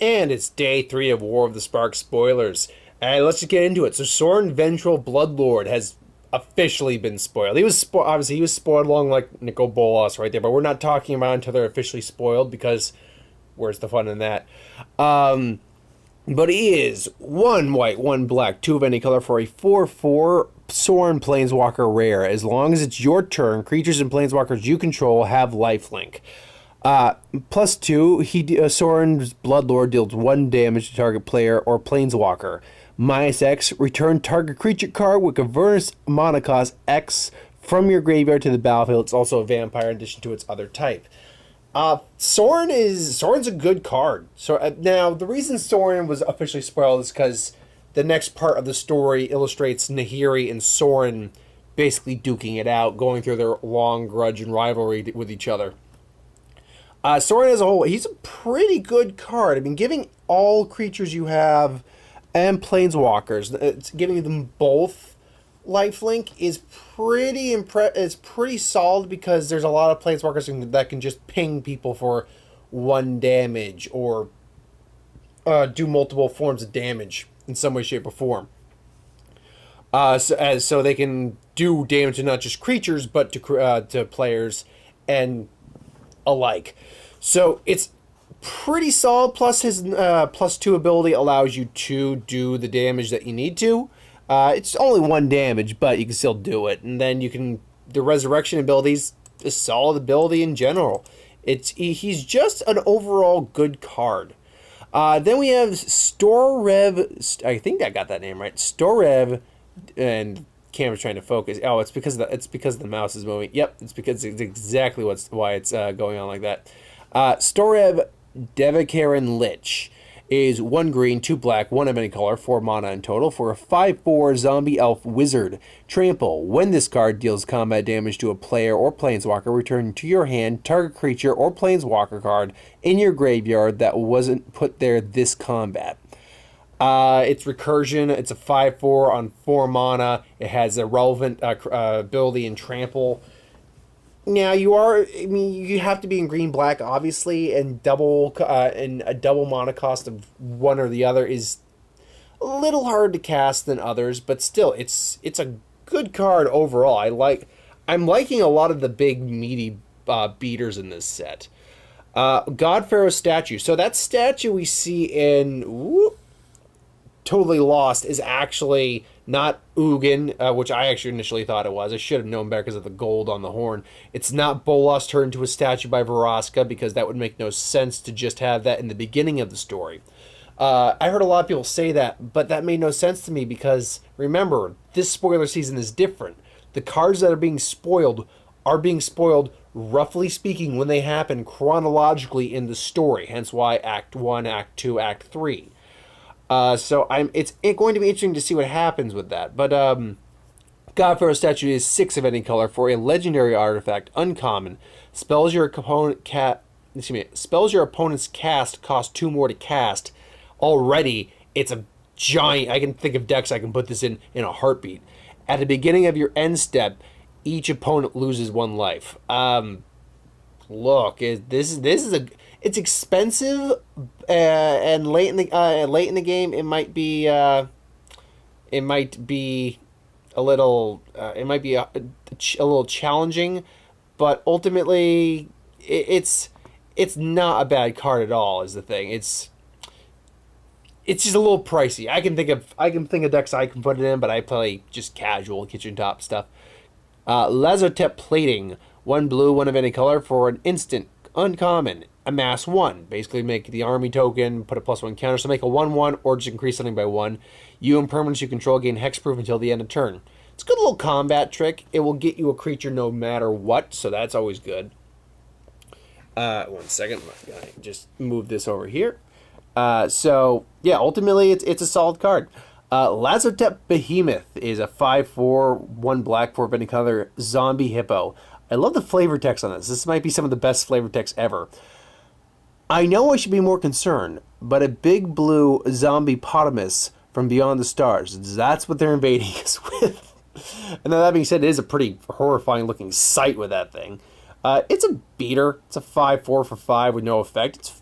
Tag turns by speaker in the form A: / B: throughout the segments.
A: And it's day 3 of War of the Spark spoilers. And let's just get into it. So Sorin Vengeful Bloodlord has officially been spoiled. He was obviously he was spoiled along like Nico Bolas right there, but we're not talking about until they're officially spoiled because where's the fun in that? But he is 1 white, 1 black, 2 of any color for a 4/4 Sorin Planeswalker rare. As long as it's your turn, creatures and planeswalkers you control have lifelink. +2, Sorin's Bloodlord deals 1 damage to target player or planeswalker. -X, return target creature card with converse mana cost X from your graveyard to the battlefield. It's also a vampire in addition to its other type. Sorin's a good card. So now the reason Sorin was officially spoiled is because the next part of the story illustrates Nahiri and Sorin basically duking it out, going through their long grudge and rivalry with each other. Sorin as a whole, he's a pretty good card. I mean, giving all creatures you have and planeswalkers, it's giving them both lifelink is pretty solid because there's a lot of planeswalkers that can just ping people for 1 damage or do multiple forms of damage in some way, shape, or form. So they can do damage to not just creatures but to players and alike. So it's pretty solid. Plus his +2 ability allows you to do the damage that you need to. It's only 1 damage, but you can still do it. And then the resurrection abilities, a solid ability in general. He's just an overall good card. Then we have Storev. I think I got that name right. Storev, and camera's trying to focus. Oh, it's because the mouse is moving. Yep, it's exactly why it's going on like that. Storev Devakaran Lich is 1 green, 2 black, 1 of any color, 4 mana in total for a 5/4 zombie elf wizard. Trample. When this card deals combat damage to a player or planeswalker, return to your hand target creature or planeswalker card in your graveyard that wasn't put there this combat. It's recursion. It's a 5/4 on 4 mana. It has a relevant ability in trample. Now you have to be in green black obviously, and a double mana cost of one or the other is a little hard to cast than others, but still it's a good card overall. I'm liking a lot of the big meaty beaters in this set. God Pharaoh statue. So that statue we see in Totally Lost is actually not Ugin, which I actually initially thought it was. I should have known better because of the gold on the horn. It's not Bolas turned into a statue by Vraska, because that would make no sense to just have that in the beginning of the story. I heard a lot of people say that, but that made no sense to me because, remember, this spoiler season is different. The cards that are being spoiled, roughly speaking, when they happen chronologically in the story, hence why Act 1, Act 2, Act 3. So it's going to be interesting to see what happens with that. But God Pharaoh statue is 6 of any color for a legendary artifact, uncommon. Spells your opponent's cast cost 2 more to cast. Already, it's a giant. I can think of decks I can put this in a heartbeat. At the beginning of your end step, each opponent loses 1 life. It's expensive, and late in the game, it might be a little challenging, but ultimately, it's not a bad card at all. Is the thing. It's just a little pricey. I can think of decks I can put it in, but I play just casual kitchen top stuff. Lazotep plating, 1 blue, 1 of any color for an instant uncommon. Amass 1. Basically make the army token, put a +1 counter, so make a 1/1 or just increase something by 1. You and permanents you control gain hexproof until the end of turn. It's a good little combat trick. It will get you a creature no matter what, so that's always good. 1 second. Just move this over here. So yeah, ultimately it's a solid card. Lazotep Behemoth is a 5/4, 1 black, 4 of any color zombie hippo. I love the flavor text on this. This might be some of the best flavor text ever. I know I should be more concerned, but a big blue zombie potamus from beyond the stars. That's what they're invading us with. And then that being said, it is a pretty horrifying looking sight with that thing. It's a beater. It's a 5/4 for 5 with no effect.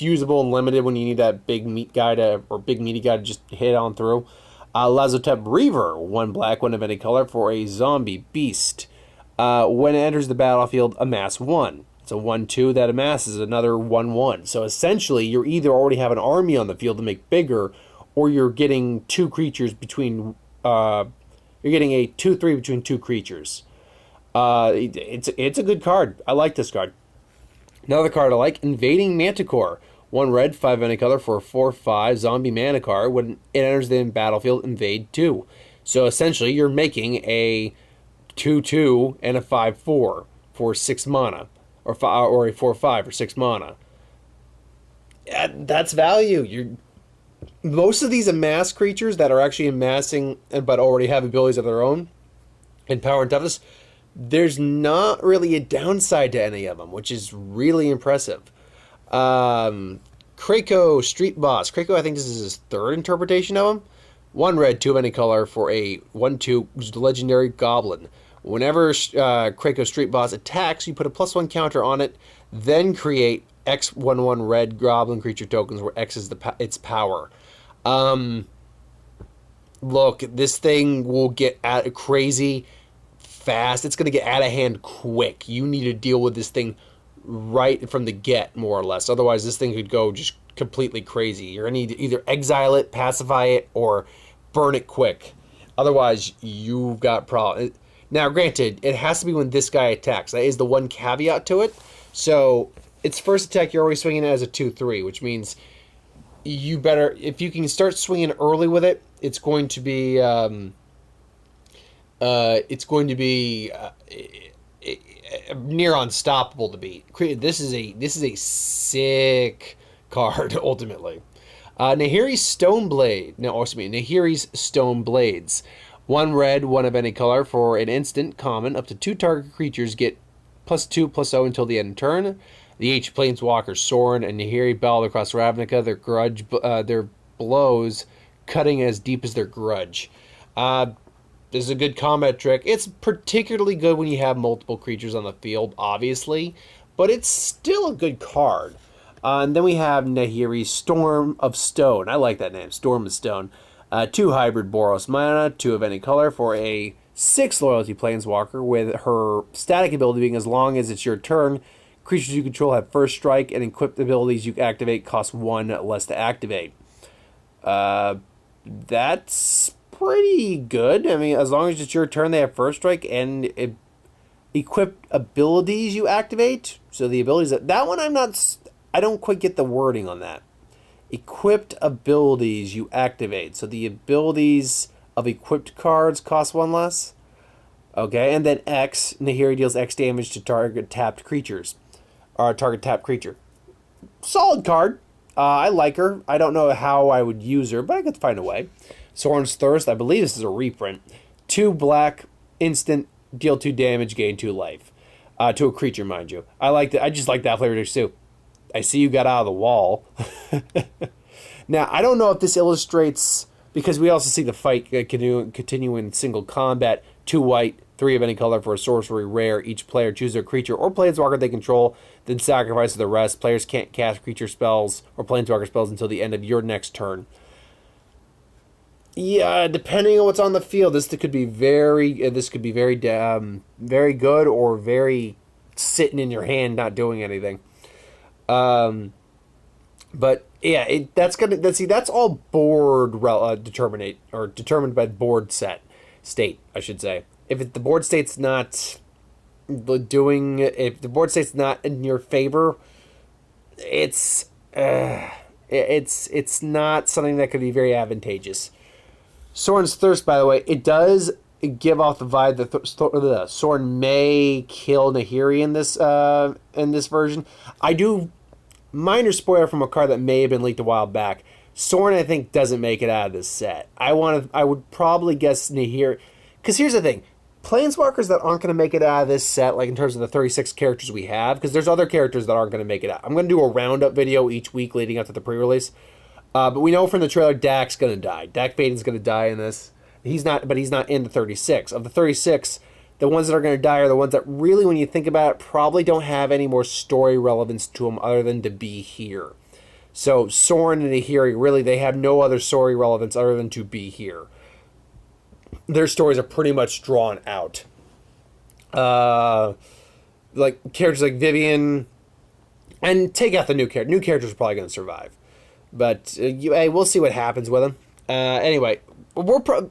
A: usable and limited when you need that big meat guy or big meaty guy to just hit on through. Lazotep Reaver, 1 black, 1 of any color for a zombie beast. When it enters the battlefield, amass 1. It's a 1/2 that amasses another 1/1. So essentially, you're either already have an army on the field to make bigger, or you're getting 2 creatures between. You're getting a 2/3 between 2 creatures. It's a good card. I like this card. Another card I like, Invading Manticore. 1 red, 5 of any color for a 4/5 zombie mana card. When it enters the battlefield, invade 2. So essentially, you're making a 2/2 and a 5/4 for 6 mana. Or a 4/5 for 6 mana. That's value. Most of these amass creatures that are actually amassing but already have abilities of their own in power and toughness, there's not really a downside to any of them, which is really impressive. Krenko, Street Boss. Krenko, I think this is his 3rd interpretation of him. 1 red, 2 of any color for a 1/2 legendary goblin. Whenever Krenko Street Boss attacks, you put a +1 counter on it, then create X 1/1 red goblin creature tokens where X is its power. Look, this thing will get crazy fast. It's going to get out of hand quick. You need to deal with this thing right from the get, more or less. Otherwise, this thing could go just completely crazy. You're going to need to either exile it, pacify it, or burn it quick. Otherwise, you've got problems. Now, granted, it has to be when this guy attacks. That is the one caveat to it. So, its first attack, you're always swinging it as a 2/3, which means you better, if you can start swinging early with it, it's going to be, near unstoppable to beat. This is a sick card, ultimately. Nahiri's Stone Blades. 1 red, 1 of any color for an instant common. Up to 2 target creatures get +2/+0 until the end of turn. The H planeswalkers Sorin and Nahiri bellowed across Ravnica. Their blows cutting as deep as their grudge. This is a good combat trick. It's particularly good when you have multiple creatures on the field, obviously, but it's still a good card. And then we have Nahiri's Storm of Stone. I like that name, Storm of Stone. 2 hybrid Boros mana, 2 of any color for a 6 loyalty planeswalker, with her static ability being as long as it's your turn, creatures you control have first strike, and equipped abilities you activate cost 1 less to activate. That's pretty good. I mean, as long as it's your turn, they have first strike, and equipped abilities you activate. So the abilities that one I don't quite get the wording on that. Equipped abilities you activate. So the abilities of equipped cards cost 1 less. Okay, and then X, Nahiri deals X damage to target tapped creatures. Or target tapped creature. Solid card. I like her. I don't know how I would use her, but I could find a way. Sorin's Thirst, I believe this is a reprint. 2 black, instant, deal 2 damage, gain 2 life. To a creature, mind you. I just like that flavor dish too. I see you got out of the wall. Now, I don't know if this illustrates, because we also see the fight continue in single combat. 2 white, 3 of any color for a sorcery rare. Each player chooses a creature or planeswalker they control, then sacrifices the rest. Players can't cast creature spells or planeswalker spells until the end of your next turn. Yeah, depending on what's on the field, this could be very very good, or very sitting in your hand not doing anything. But yeah, that's all board determined by board state, I should say. If the board state's not in your favor, it's not something that could be very advantageous. Sorin's Thirst, by the way, it does give off the vibe that Sorin may kill Nahiri in this version. I do. Minor spoiler from a card that may have been leaked a while back. Sorin, I think, doesn't make it out of this set. I would probably guess Nahiri, because here's the thing: planeswalkers that aren't going to make it out of this set, like in terms of the 36 characters we have, because there's other characters that aren't going to make it out. I'm going to do a roundup video each week leading up to the pre-release. But we know from the trailer Dak's going to die. Dak Baden's going to die in this. He's not in the 36. Of the 36, the ones that are going to die are the ones that really, when you think about it, probably don't have any more story relevance to them other than to be here. So Sorin and Nahiri, really, they have no other story relevance other than to be here. Their stories are pretty much drawn out. Like characters like Vivian, and take out the new character. New characters are probably going to survive, but hey, we'll see what happens with them. Anyway,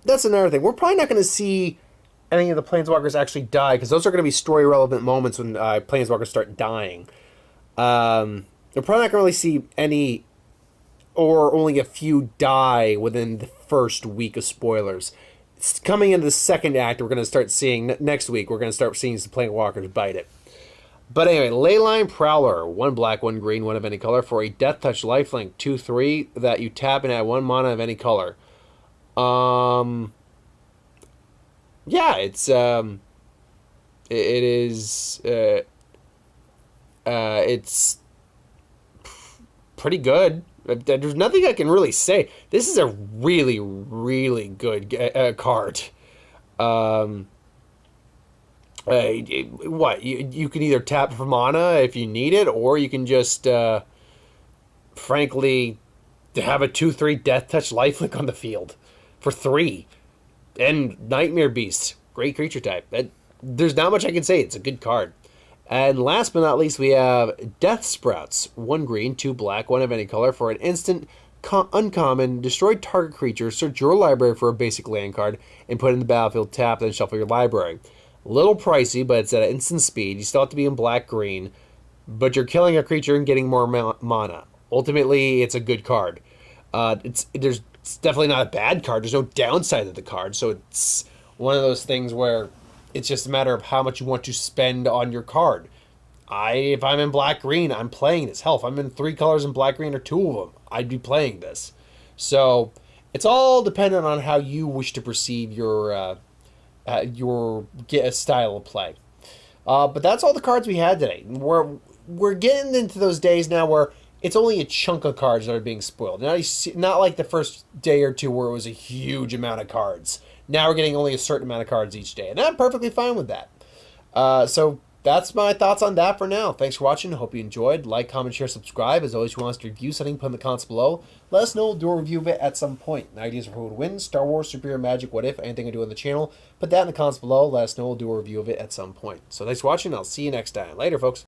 A: that's another thing. We're probably not going to see any of the Planeswalkers actually die, because those are going to be story relevant moments when Planeswalkers start dying. We're probably not going to really see any, or only a few, die within the first week of spoilers. It's coming into the second act, we're going to start seeing, next week, we're going to start seeing some Planeswalkers bite it. But anyway, Leyline Prowler, 1 black, 1 green, 1 of any color, for a Death Touch lifelink, 2/3, that you tap and add 1 mana of any color. Yeah, it's it's pretty good. There's nothing I can really say. This is a really, really good card. What you can either tap for mana if you need it, or you can just frankly have a 2/3 Death Touch lifelink on the field for 3. And Nightmare Beast, great creature type. There's not much I can say. It's a good card. And last but not least, we have Death Sprouts. 1 green, 2 black, 1 of any color, for an instant uncommon. Destroy target creature, search your library for a basic land card, and put it in the battlefield, tap, then shuffle your library. A little pricey, but it's at instant speed. You still have to be in black-green, but you're killing a creature and getting more mana. Ultimately, it's a good card. It's definitely not a bad card. There's no downside to the card, so it's one of those things where it's just a matter of how much you want to spend on your card. If I'm in black-green, I'm playing this. Hell, if I'm in 3 colors in black-green or 2 of them, I'd be playing this. So it's all dependent on how you wish to perceive your style of play. But that's all the cards we had today. We're getting into those days now where it's only a chunk of cards that are being spoiled. Not like the first day or two where it was a huge amount of cards. Now we're getting only a certain amount of cards each day, and I'm perfectly fine with that. So that's my thoughts on that for now. Thanks for watching. Hope you enjoyed. Like, comment, share, subscribe. As always, if you want us to review something, put in the comments below. Let us know. We'll do a review of it at some point. Ideas for who would win, Star Wars, Superior Magic, What If, anything I do on the channel. Put that in the comments below. Let us know. We'll do a review of it at some point. So thanks for watching. I'll see you next time. Later, folks.